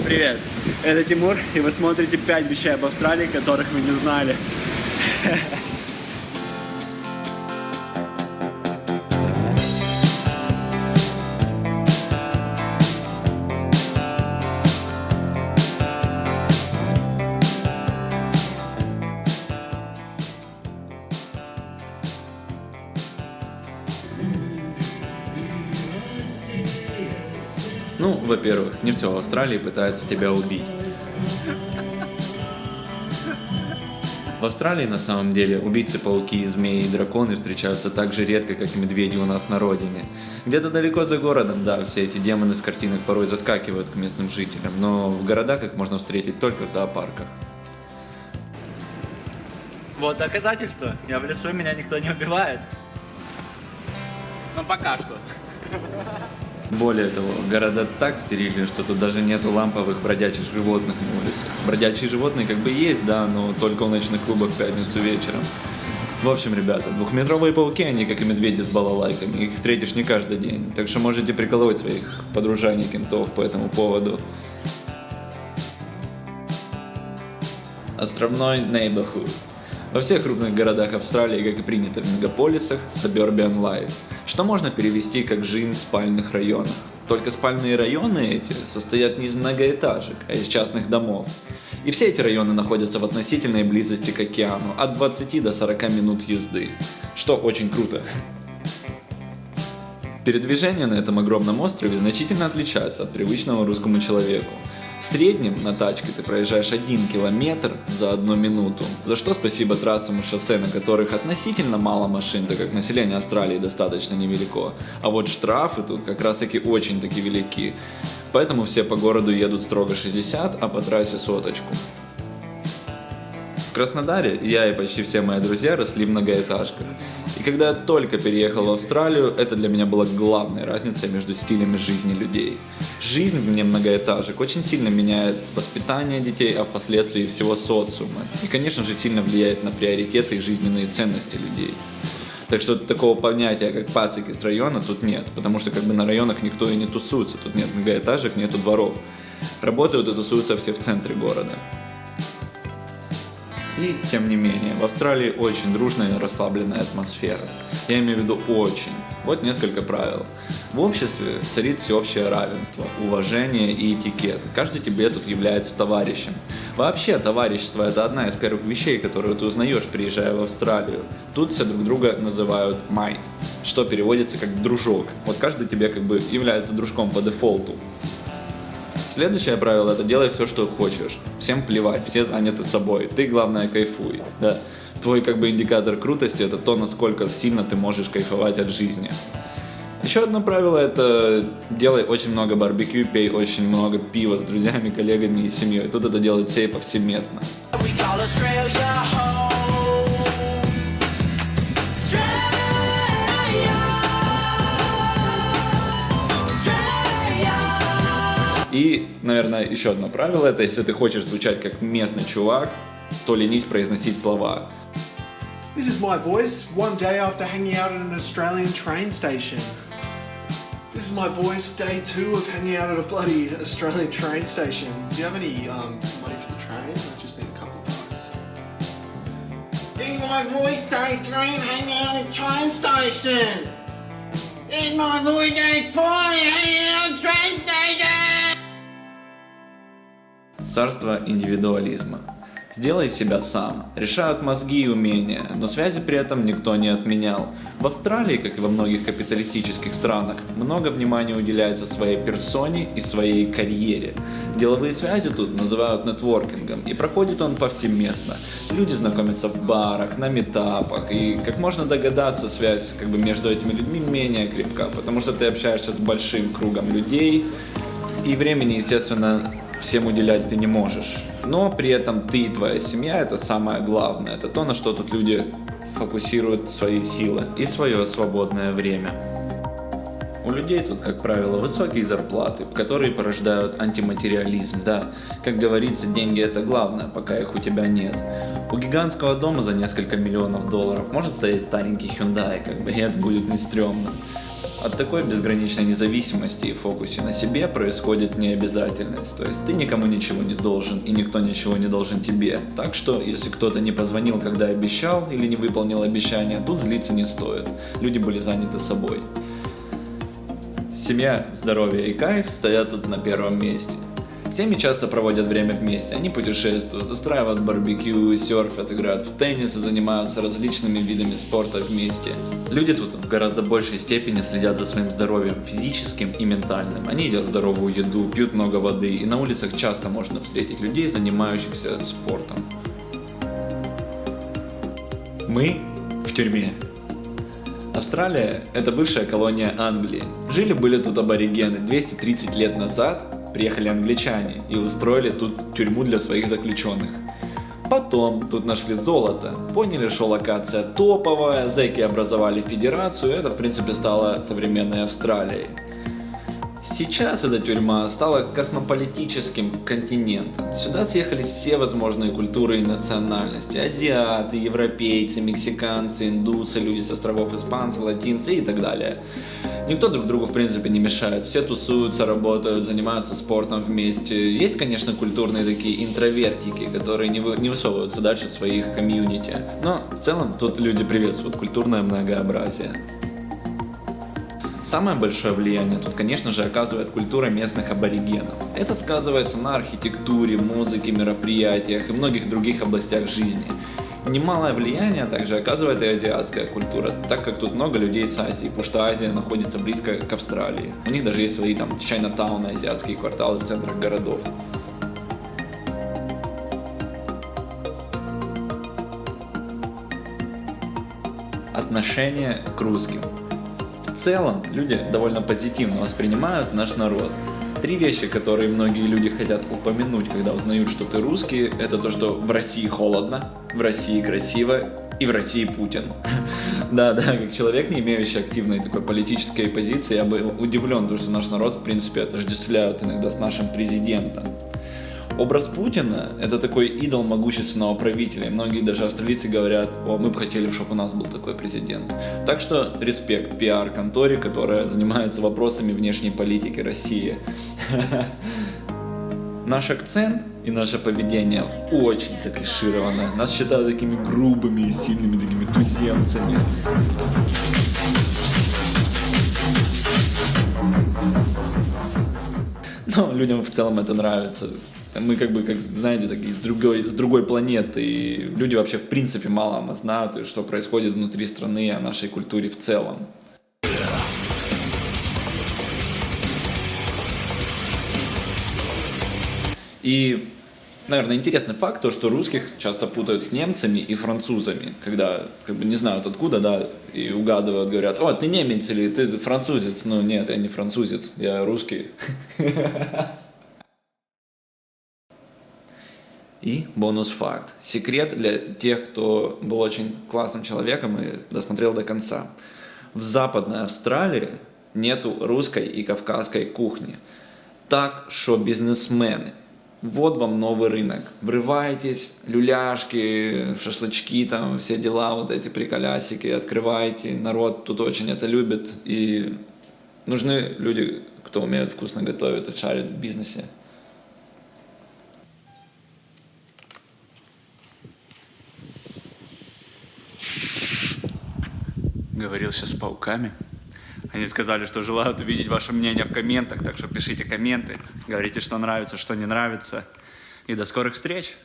Привет, это Тимур, и вы смотрите 5 вещей об Австралии, которых вы не знали. Ну, во-первых, не все в Австралии пытаются тебя убить. В Австралии на самом деле убийцы-пауки, змеи и драконы встречаются так же редко, как и медведи у нас на родине. Где-то далеко за городом, да, все эти демоны с картинок порой заскакивают к местным жителям, но в городах их можно встретить только в зоопарках. Вот доказательство. Я в лесу, меня никто не убивает. Ну, пока что. Более того, города так стерильны, что тут даже нету ламповых бродячих животных на улицах. Бродячие животные как бы есть, да, но только в ночных клубах в пятницу вечером. В общем, ребята, двухметровые пауки, они как и медведи с балалайками, их встретишь не каждый день, так что можете приколоть своих подружаний кентов по этому поводу. Островной neighborhood. Во всех крупных городах Австралии, как и принято в мегаполисах, suburban life, что можно перевести как жизнь в спальных районах. Только спальные районы эти состоят не из многоэтажек, а из частных домов. И все эти районы находятся в относительной близости к океану, от 20 до 40 минут езды, что очень круто. Передвижение на этом огромном острове значительно отличается от привычного русскому человеку. В среднем на тачке ты проезжаешь 1 километр за 1 минуту, за что спасибо трассам и шоссе, на которых относительно мало машин, так как население Австралии достаточно невелико, а вот штрафы тут как раз таки очень таки велики, поэтому все по городу едут строго 60, а по трассе 100. В Краснодаре я и почти все мои друзья росли в многоэтажках. И когда я только переехал в Австралию, это для меня была главной разницей между стилями жизни людей. Жизнь вне многоэтажек очень сильно меняет воспитание детей, а впоследствии всего социума. И, конечно же, сильно влияет на приоритеты и жизненные ценности людей. Так что такого понятия, как пацики с района, тут нет. Потому что как бы на районах никто и не тусуется. Тут нет многоэтажек, нету дворов. Работают и тусуются все в центре города. И, тем не менее, в Австралии очень дружная и расслабленная атмосфера. Я имею в виду очень. Вот несколько правил. В обществе царит всеобщее равенство, уважение и этикет. Каждый тебе тут является товарищем. Вообще, товарищество – это одна из первых вещей, которые ты узнаешь, приезжая в Австралию. Тут все друг друга называют mate, что переводится как дружок. Вот каждый тебе как бы является дружком по дефолту. Следующее правило – это делай все, что хочешь. Всем плевать, все заняты собой. Ты, главное, кайфуй. Да. Твой как бы индикатор крутости – это то, насколько сильно ты можешь кайфовать от жизни. Еще одно правило – это делай очень много барбекю, пей очень много пива с друзьями, коллегами и семьей. Тут это делают все и повсеместно. И, наверное, еще одно правило, это если ты хочешь звучать как местный чувак, то ленись произносить слова. This is my voice one day after hanging out at an Australian train station. This is my voice day 2 of hanging out at a bloody Australian train station. Do you have any money for the train? I just need a couple of bucks. This is my voice day 3 hanging out at a train station. This is my voice day 4 hanging out at a train station. Царство индивидуализма. Сделай себя сам. Решают мозги и умения, но связи при этом никто не отменял. В Австралии, как и во многих капиталистических странах, много внимания уделяется своей персоне и своей карьере. Деловые связи тут называют нетворкингом, и проходит он повсеместно. Люди знакомятся в барах, на митапах, и, как можно догадаться, связь как бы между этими людьми менее крепка, потому что ты общаешься с большим кругом людей, и времени, естественно, всем уделять ты не можешь. Но при этом ты и твоя семья – это самое главное. Это то, на что тут люди фокусируют свои силы и свое свободное время. У людей тут, как правило, высокие зарплаты, которые порождают антиматериализм. Да, как говорится, деньги – это главное, пока их у тебя нет. У гигантского дома за несколько миллионов долларов может стоять старенький Hyundai, как бы, и это будет не стрёмно. От такой безграничной независимости и фокусе на себе происходит необязательность. То есть ты никому ничего не должен, и никто ничего не должен тебе. Так что, если кто-то не позвонил, когда обещал, или не выполнил обещание, тут злиться не стоит. Люди были заняты собой. Семья, здоровье и кайф стоят тут на первом месте. Семьи часто проводят время вместе, они путешествуют, устраивают барбекю, серфят, играют в теннис и занимаются различными видами спорта вместе. Люди тут в гораздо большей степени следят за своим здоровьем, физическим и ментальным. Они едят здоровую еду, пьют много воды, и на улицах часто можно встретить людей, занимающихся спортом. Мы в тюрьме. Австралия – это бывшая колония Англии. Жили-были тут аборигены. 230 лет назад приехали англичане и устроили тут тюрьму для своих заключенных. Потом тут нашли золото, поняли, что локация топовая, зэки образовали федерацию, это в принципе стало современной Австралией. Сейчас эта тюрьма стала космополитическим континентом. Сюда съехались все возможные культуры и национальности. Азиаты, европейцы, мексиканцы, индусы, люди с островов, испанцы, латинцы и так далее. Никто друг другу в принципе не мешает. Все тусуются, работают, занимаются спортом вместе. Есть, конечно, культурные такие интровертики, которые не высовываются дальше своих комьюнити. Но в целом тут люди приветствуют культурное многообразие. Самое большое влияние тут, конечно же, оказывает культура местных аборигенов. Это сказывается на архитектуре, музыке, мероприятиях и многих других областях жизни. Немалое влияние также оказывает и азиатская культура, так как тут много людей с Азии, потому что Азия находится близко к Австралии. У них даже есть свои там Чайнатауны, азиатские кварталы в центрах городов. Отношение к русским. В целом, люди довольно позитивно воспринимают наш народ. 3 вещи, которые многие люди хотят упомянуть, когда узнают, что ты русский, это то, что в России холодно, в России красиво и в России Путин. Да, как человек, не имеющий активной такой политической позиции, я был удивлен, что наш народ, в принципе, отождествляют иногда с нашим президентом. Образ Путина – это такой идол могущественного правителя. Многие даже австралийцы говорят: о, мы бы хотели, чтобы у нас был такой президент. Так что респект пиар-конторе, которая занимается вопросами внешней политики России. Наш акцент и наше поведение очень заклишировано. Нас считают такими грубыми и сильными такими туземцами. Но людям в целом это нравится. Мы как знаете, такие с другой планеты, и люди вообще в принципе мало о нас знают, и что происходит внутри страны, о нашей культуре в целом. И, наверное, интересный факт, то, что русских часто путают с немцами и французами, когда не знают откуда, да, и угадывают, говорят: о, ты немец или ты французец. Ну нет, я не французец, я русский. И бонус-факт. Секрет для тех, кто был очень классным человеком и досмотрел до конца. В Западной Австралии нету русской и кавказской кухни. Так что бизнесмены, вот вам новый рынок. Врывайтесь, люляшки, шашлычки, там, все дела, вот эти приколясики, открывайте. Народ тут очень это любит. И нужны люди, кто умеют вкусно готовить и шарить в бизнесе. Говорил сейчас с пауками. Они сказали, что желают увидеть ваше мнение в комментах, так что пишите комменты, говорите, что нравится, что не нравится. И до скорых встреч!